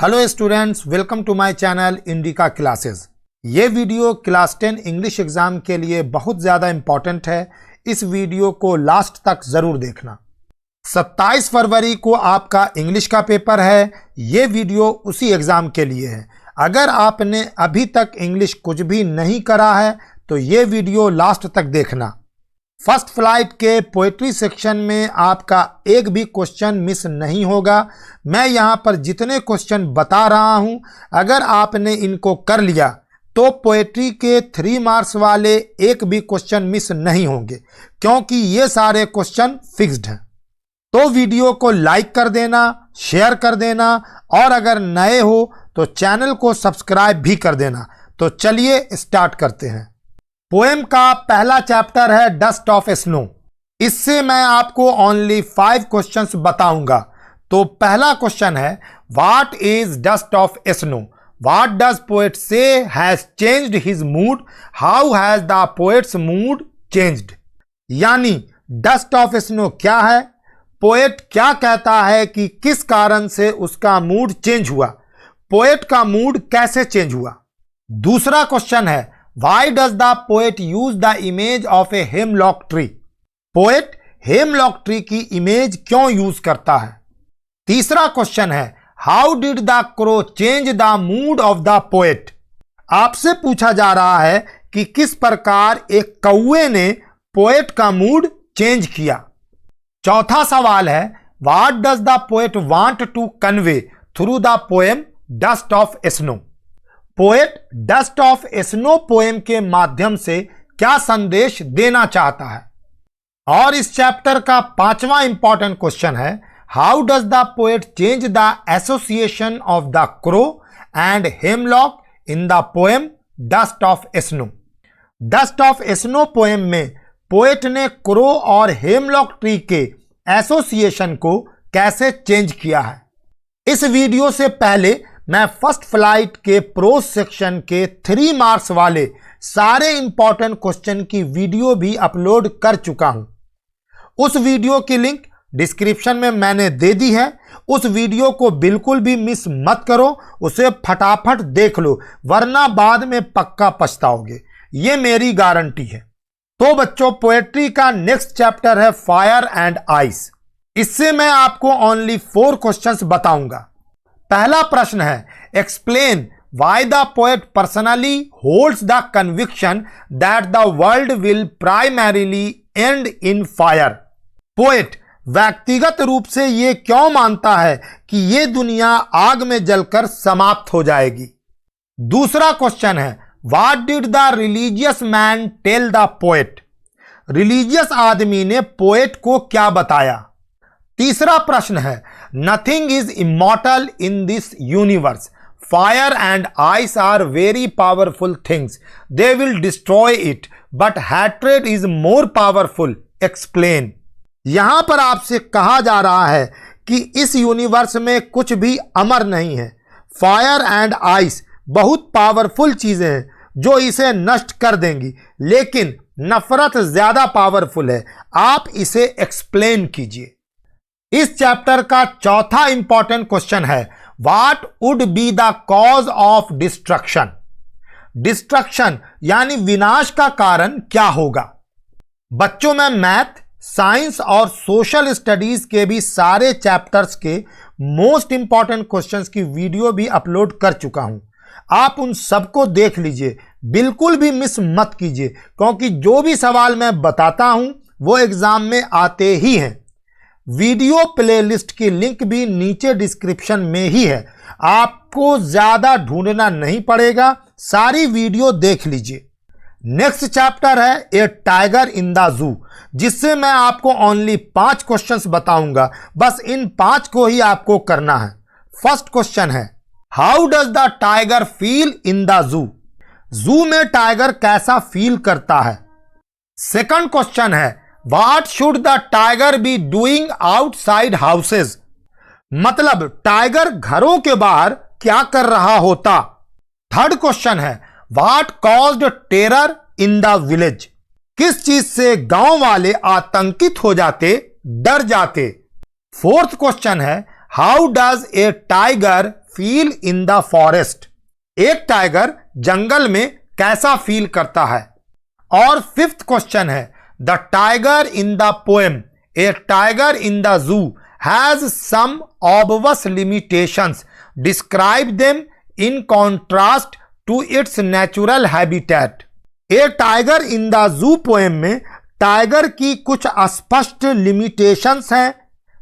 Hello students, welcome to my channel Indica classes. ये video class 10 English exam के लिए बहुत ज़्यादा इंपॉर्टेंट है। इस वीडियो को लास्ट तक ज़रूर देखना। 27 फरवरी को आपका इंग्लिश का पेपर है। ये वीडियो उसी एग्ज़ाम के लिए है। अगर आपने अभी तक इंग्लिश कुछ भी नहीं करा है तो ये वीडियो लास्ट तक देखना। फर्स्ट फ्लाइट के पोएट्री सेक्शन में आपका एक भी क्वेश्चन मिस नहीं होगा। मैं यहाँ पर जितने क्वेश्चन बता रहा हूँ, अगर आपने इनको कर लिया तो पोएट्री के 3 मार्क्स वाले एक भी क्वेश्चन मिस नहीं होंगे, क्योंकि ये सारे क्वेश्चन फिक्स्ड हैं। तो वीडियो को लाइक कर देना, शेयर कर देना और अगर नए हो तो चैनल को सब्सक्राइब भी कर देना। तो चलिए स्टार्ट करते हैं। पोएम का पहला चैप्टर है डस्ट ऑफ स्नो। इससे मैं आपको ओनली 5 क्वेश्चंस बताऊंगा। तो पहला क्वेश्चन है, what is dust of snow? What does poet say has changed his mood? How has the poet's mood changed? यानी डस्ट ऑफ स्नो क्या है, पोएट क्या कहता है कि किस कारण से उसका मूड चेंज हुआ, पोएट का मूड कैसे चेंज हुआ। दूसरा क्वेश्चन है, Why does the poet use the image of a hemlock tree? Poet hemlock tree की इमेज क्यों यूज करता है। तीसरा क्वेश्चन है, How did the crow change the mood of the poet? आपसे पूछा जा रहा है कि किस प्रकार एक कौवे ने पोएट का मूड चेंज किया। चौथा सवाल है, What does the poet want to convey through the poem Dust of Snow? Poet dust of snow poem के माध्यम से क्या संदेश देना चाहता है। और इस चैप्टर का 5वां इंपॉर्टेंट क्वेश्चन है, how does the poet change the association of the crow and hemlock in the poem dust of snow? Dust of snow poem में पोएट ने क्रो और हेमलॉक ट्री के एसोसिएशन को कैसे चेंज किया है। इस वीडियो से पहले मैं फर्स्ट फ्लाइट के प्रोज सेक्शन के 3 मार्क्स वाले सारे इंपॉर्टेंट क्वेश्चन की वीडियो भी अपलोड कर चुका हूं। उस वीडियो की लिंक डिस्क्रिप्शन में मैंने दे दी है। उस वीडियो को बिल्कुल भी मिस मत करो, उसे फटाफट देख लो, वरना बाद में पक्का पछताओगे, ये मेरी गारंटी है। तो बच्चों, पोएट्री का नेक्स्ट चैप्टर है फायर एंड आइस। इससे मैं आपको ओनली 4 क्वेश्चंस बताऊंगा। पहला प्रश्न है, explain why the poet personally holds the conviction that the world will primarily and in fire. Poet व्यक्तिगत रूप से यह क्यों मानता है कि यह दुनिया आग में जलकर समाप्त हो जाएगी। दूसरा क्वेश्चन है, what did the religious man tell the poet? Religious आदमी ने पोएट को क्या बताया। तीसरा प्रश्न है, nothing is immortal in this universe, fire and ice are very powerful things, they will destroy it but hatred is more powerful, explain. यहां पर आपसे कहा जा रहा है कि इस यूनिवर्स में कुछ भी अमर नहीं है। फायर एंड आइस बहुत पावरफुल चीजें हैं जो इसे नष्ट कर देंगी, लेकिन नफरत ज्यादा पावरफुल है। आप इसे एक्सप्लेन कीजिए। इस चैप्टर का चौथा इंपॉर्टेंट क्वेश्चन है, what would be the cause of destruction? Destruction यानी विनाश का कारण क्या होगा। बच्चों, मैं मैथ, साइंस और सोशल स्टडीज के भी सारे चैप्टर्स के मोस्ट इंपॉर्टेंट क्वेश्चंस की वीडियो भी अपलोड कर चुका हूं। आप उन सबको देख लीजिए, बिल्कुल भी मिस मत कीजिए, क्योंकि जो भी सवाल मैं बताता हूं वो एग्जाम में आते ही हैं। वीडियो प्लेलिस्ट की लिंक भी नीचे डिस्क्रिप्शन में ही है, आपको ज्यादा ढूंढना नहीं पड़ेगा, सारी वीडियो देख लीजिए। नेक्स्ट चैप्टर है ए टाइगर इन द जू, जिससे मैं आपको ओनली 5 क्वेश्चंस बताऊंगा। बस इन 5 को ही आपको करना है। फर्स्ट क्वेश्चन है, how does the tiger feel in the जू? जू में टाइगर कैसा फील करता है। सेकंड क्वेश्चन है, What should the tiger be doing outside houses? मतलब टाइगर घरों के बाहर क्या कर रहा होता। थर्ड क्वेश्चन है, What caused terror in the village? किस चीज से गांव वाले आतंकित हो जाते, डर जाते। फोर्थ क्वेश्चन है, how does a tiger feel in the forest? एक टाइगर जंगल में कैसा फील करता है? और फिफ्थ क्वेश्चन है, the tiger in the poem a tiger in the zoo has some obvious limitations, describe them in contrast to its natural habitat. A tiger in the zoo poem में tiger की कुछ स्पष्ट limitations हैं,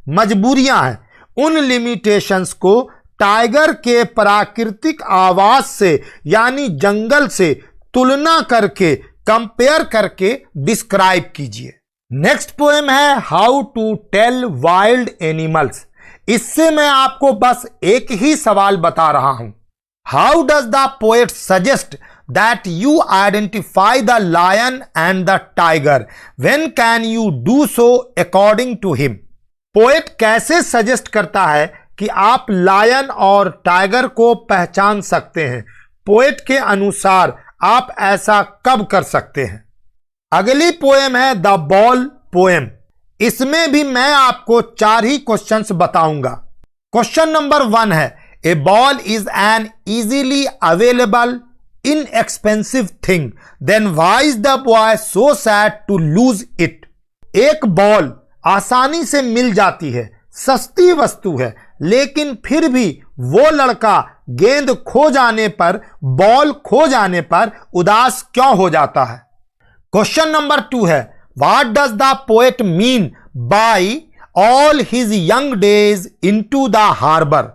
मजबूरियां हैं। उन limitations को tiger के प्राकृतिक आवास से यानी जंगल से तुलना करके, कंपेयर करके डिस्क्राइब कीजिए। नेक्स्ट पोएम है how to tell wild animals. इससे मैं आपको बस एक ही सवाल बता रहा हूं, how does the poet suggest that you identify the lion and the tiger? When can you do so according to him? Poet कैसे सजेस्ट करता है कि आप लायन और टाइगर को पहचान सकते हैं? पोएट के अनुसार आप ऐसा कब कर सकते हैं? अगली पोएम है द बॉल पोएम। इसमें भी मैं आपको 4 ही क्वेश्चंस बताऊंगा। क्वेश्चन नंबर 1 है, a ball is an easily available inexpensive thing, then why is the boy so sad to lose it? एक बॉल आसानी से मिल जाती है, सस्ती वस्तु है, लेकिन फिर भी वो लड़का गेंद खो जाने पर, बॉल खो जाने पर उदास क्यों हो जाता है? क्वेश्चन नंबर 2 है, what does the poet mean by all his young days into the harbor?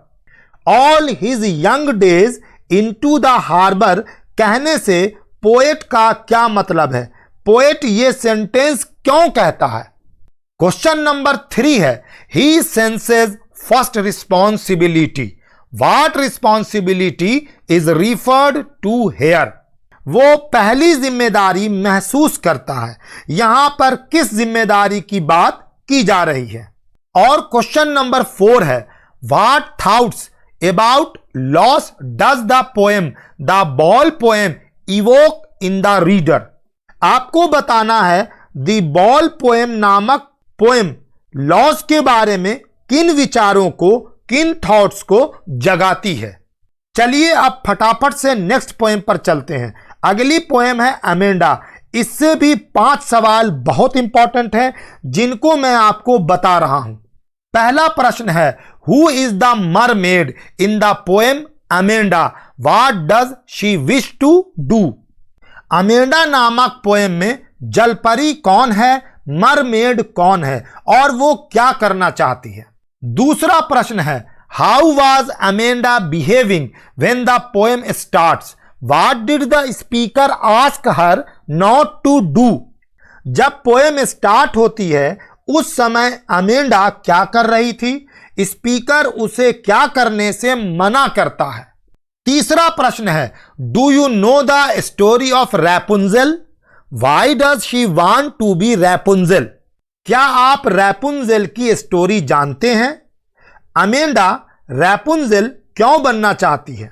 all his young days into the harbour कहने से पोएट का क्या मतलब है? पोएट ये सेंटेंस क्यों कहता है? क्वेश्चन नंबर 3 है, he senses first responsibility, what responsibility is referred to here? वो पहली जिम्मेदारी महसूस करता है, यहां पर किस जिम्मेदारी की बात की जा रही है? और क्वेश्चन नंबर 4 है, what thoughts about loss does the poem the ball poem evoke in the reader? आपको बताना है द बॉल पोएम नामक पोएम लॉस के बारे में किन विचारों को, किन थॉट्स को जगाती है। चलिए अब फटाफट से नेक्स्ट पोएम पर चलते हैं। अगली पोएम है अमेंडा। इससे भी 5 सवाल बहुत इंपॉर्टेंट हैं जिनको मैं आपको बता रहा हूं। पहला प्रश्न है, who is the mermaid in the poem Amanda, what does she wish to do? Amanda नामक पोएम में जलपरी कौन है, मरमेड कौन है और वो क्या करना चाहती है? दूसरा प्रश्न है, how was Amanda behaving when the poem starts, what did the speaker ask her not to do? जब पोएम स्टार्ट होती है उस समय अमेंडा क्या कर रही थी? स्पीकर उसे क्या करने से मना करता है? तीसरा प्रश्न है, do you know the story of Rapunzel, why does she want to be Rapunzel? क्या आप रैपुंजेल की स्टोरी जानते हैं? अमेंडा रैपुंजेल क्यों बनना चाहती है?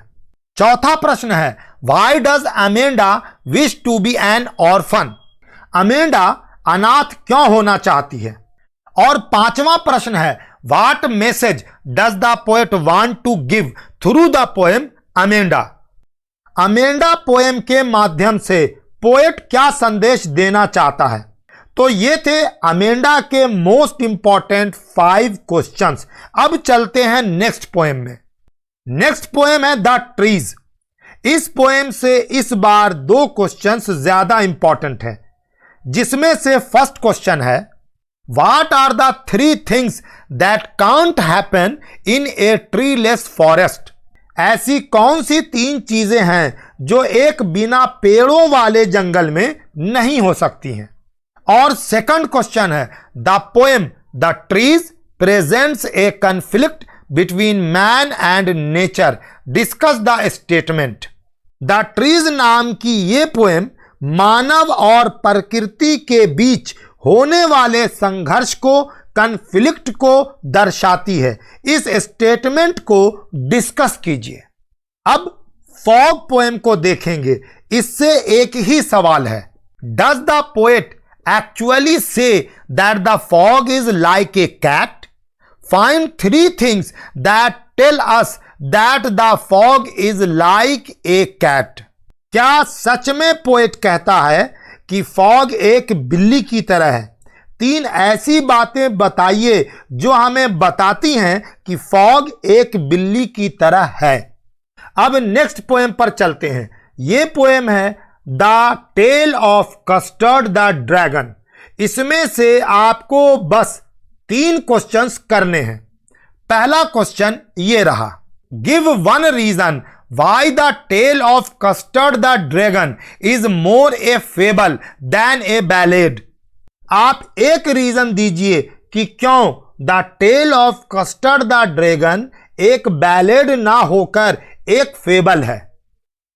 चौथा प्रश्न है, why does Amanda wish to be an orphan? Amanda अनाथ क्यों होना चाहती है? और पांचवा प्रश्न है, what message does the poet want to give through the poem Amanda? Amanda poem के माध्यम से पोएट क्या संदेश देना चाहता है? तो ये थे अमेंडा के मोस्ट इंपॉर्टेंट 5 क्वेश्चंस। अब चलते हैं नेक्स्ट पोएम में। नेक्स्ट पोएम है द ट्रीज। इस पोएम से इस बार 2 क्वेश्चंस ज्यादा इंपॉर्टेंट हैं, जिसमें से फर्स्ट क्वेश्चन है, what are the 3 things that can't happen in a treeless forest? ऐसी कौन सी 3 चीजें हैं जो एक बिना पेड़ों वाले जंगल में नहीं हो सकती हैं? और सेकंड क्वेश्चन है, the poem the trees presents A conflict between man and nature, discuss the statement. The trees नाम की ये पोएम मानव और प्रकृति के बीच होने वाले संघर्ष को, कन्फ्लिक्ट को दर्शाती है। इस स्टेटमेंट को डिस्कस कीजिए। अब फॉग पोएम को देखेंगे। इससे एक ही सवाल है, does the poet actually say that the fog is like a cat? Find 3 things that tell us that the fog is like a cat. क्या सच में पोएट कहता है कि फॉग एक बिल्ली की तरह है? 3 ऐसी बातें बताइए जो हमें बताती हैं कि फॉग एक बिल्ली की तरह है। अब नेक्स्ट पोएम पर चलते हैं। यह पोएम है the tale of Custard the dragon. इसमें से आपको बस 3 क्वेश्चंस करने हैं। पहला क्वेश्चन ये रहा, give 1 reason why the tale of Custard the dragon is more a fable than a ballad. आप एक रीजन दीजिए कि क्यों the tale of Custard the dragon एक बैलेड ना होकर एक फेबल है।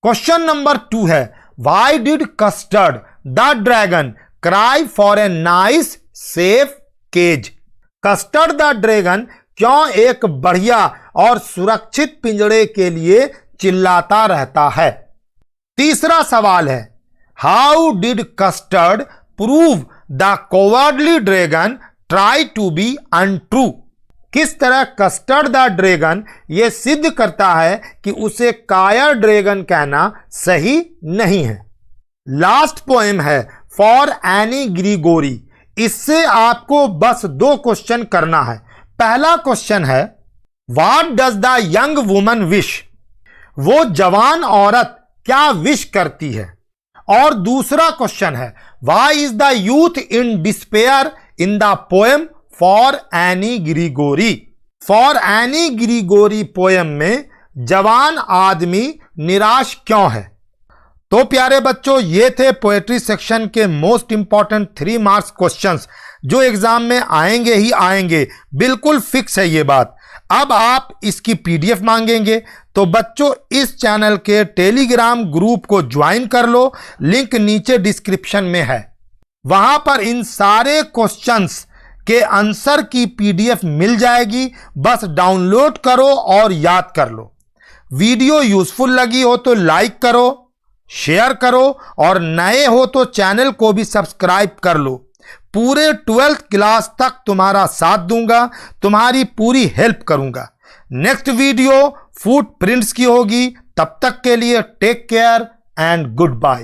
क्वेश्चन नंबर 2 है, why did Custard the dragon cry for a nice safe cage. Custard the dragon क्यों एक बढ़िया और सुरक्षित पिंजड़े के लिए चिल्लाता रहता है। तीसरा सवाल है, how did Custard prove the cowardly dragon try to be untrue. किस तरह कस्टर्ड द ड्रैगन यह सिद्ध करता है कि उसे कायर ड्रैगन कहना सही नहीं है। लास्ट पोएम है फॉर एनी ग्रीगोरी। इससे आपको बस 2 क्वेश्चन करना है। पहला क्वेश्चन है, what does the young woman wish. वो जवान औरत क्या विश करती है। और दूसरा क्वेश्चन है, why is the youth in despair in the poem for any Gregory. For any Gregory poem में जवान आदमी निराश क्यों है। तो प्यारे बच्चों, ये थे पोएट्री सेक्शन के मोस्ट इंपॉर्टेंट 3 मार्क्स क्वेश्चंस जो एग्जाम में आएंगे ही आएंगे, बिल्कुल फिक्स है ये बात। अब आप इसकी पीडीएफ मांगेंगे तो बच्चों इस चैनल के टेलीग्राम ग्रुप को ज्वाइन कर लो, लिंक नीचे डिस्क्रिप्शन में है। वहां पर इन सारे क्वेश्चंस के आंसर की पीडीएफ मिल जाएगी, बस डाउनलोड करो और याद कर लो। वीडियो यूजफुल लगी हो तो लाइक करो, शेयर करो और नए हो तो चैनल को भी सब्सक्राइब कर लो। पूरे 12th क्लास तक तुम्हारा साथ दूंगा, तुम्हारी पूरी हेल्प करूंगा। नेक्स्ट वीडियो फुटप्रिंट्स की होगी। तब तक के लिए take care and good bye.